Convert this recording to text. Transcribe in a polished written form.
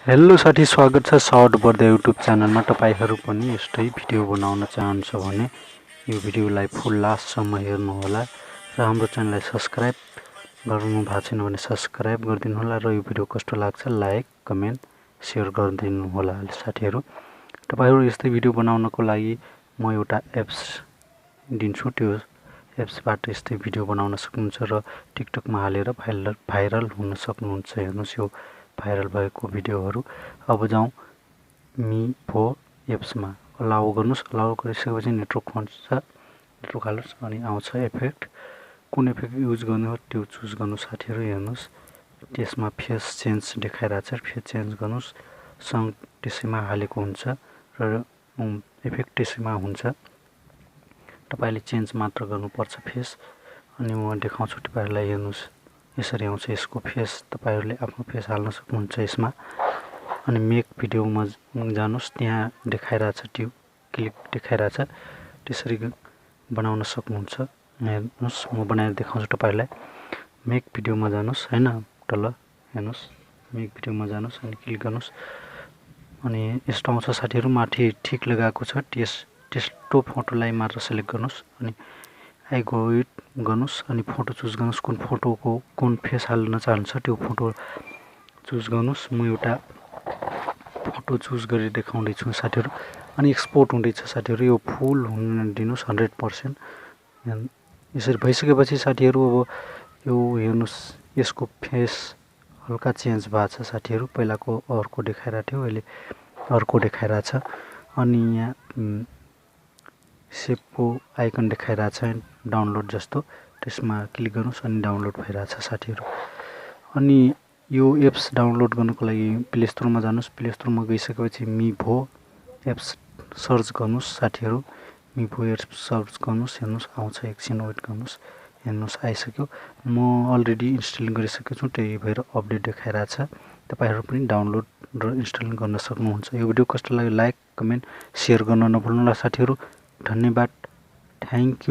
Hello साथी, स्वागत छ साउथबर्दिया युट्युब च्यानलमा। तपाईहरु पनि यस्तै भिडियो बनाउन चाहनुहुन्छ भने यो भिडियोलाई फुल लास्टसम्म हेर्नुहोला र हाम्रो च्यानललाई सब्स्क्राइब गर्नु भएको छैन भने सब्स्क्राइब गरिदिनु होला र यो भिडियो कस्तो लाग्छ लाइक कमेन्ट शेयर गरिदिनु होला साथीहरु। तपाईहरु यस्तै भिडियो बनाउनको लागि म एउटा एप्स दिन्छु, त्यो एप्सबाट यस्तै भिडियो बनाउन सक्नुहुन्छ र टिकटकमा हालेर भाइरल हुन सक्नुहुन्छ। हेर्नुस् यो भाइरल भएको भिडियोहरु। अब जाउँ मिvo एप्समा। अलाउ गर्नुस्। अलाउ गरिसकेपछि नेटवर्क खोल्छ, नेटवर्क हाल्नुस् अनि आउँछ इफेक्ट। कुन इफेक्ट युज गर्ने हो त्यो चुज गर्नुस् साथीहरु। हेर्नुस् त्यसमा फेस चेन्ज देखाइराछ, फेस चेन्ज गर्नुस्। साउन्ड त्यसैमा हालेको हुन्छ र इफेक्ट त्यसैमा हुन्छ। तपाईले चेन्ज मात्र गर्नुपर्छ फेस। अनि म देखाउँछु तपाईहरुलाई। हेर्नुस् यसरी आउँछ यसको फेस। तपाईहरुले आफ्नो फेस हाल्न सक्नुहुन्छ यसमा। अनि मेक भिडियोमा जानुस्, त्यहाँ देखाइराछ, त्यो क्लिक देखाइराछ, त्यसरी बनाउन सक्नुहुन्छ। हेर्नुस् म बनाएर देखाउँछु तपाईहरुलाई। मेक भिडियोमा जानुस् हैन, तल हेर्नुस् मेक भिडियोमा जानुस् अनि क्लिक गर्नुस्। अनि यस्तो आउँछ साथीहरु। माथि ठीक लगाएको छ, त्यस्तो फोटोलाई मात्र सिलेक्ट गर्नुस् अनि आई गो इट गर्नुस् अनि फोटो चुज गर्नुस्। कुन फोटोको कुन फेस हाल्न चाहनुहुन्छ त्यो फोटो चुज गर्नुस्। म एउटा फोटो चुज गरी देखाउँदै छु साथीहरु। अनि एक्सपोर्ट हुँदैछ साथीहरु। यो फुल हुन दिनुस् 100%। यसरी भइसकेपछि साथीहरु अब यो हेर्नुस् यसको फेस हल्का चेन्ज भएको छ साथीहरु। पहिलाको अर्को देखाइरा थियो, अहिले अर्को देखाइराछ। अनि यहाँ सेभको आइकन देखाइराछ डाउनलोड जस्तो, त्यसमा क्लिक गर्नुस् अनि डाउनलोड भइराछ साथीहरु। अनि यो एप्स डाउनलोड गर्नको लागि प्ले स्टोरमा जानुस्। प्ले स्टोरमा गइसकेपछि मिvo एप्स सर्च गर्नुस् साथीहरु। मिvo एप्स सर्च गर्नुस्। हेर्नुस् आउँछ, एकछिन वेट गर्नुस्। हेर्नुस् आइसक्यो। म अलरेडी इन्स्टल गरिसकेको छु, त्यही भएर अपडेट देखाइराछ। तपाईहरु पनि डाउनलोड र इन्स्टल गर्न सक्नुहुन्छ। यो भिडियो कस्तो लाग्यो लाइक कमेन्ट शेयर गर्न नभुल्नुहोला साथीहरु। धन्यवाद। Thank you.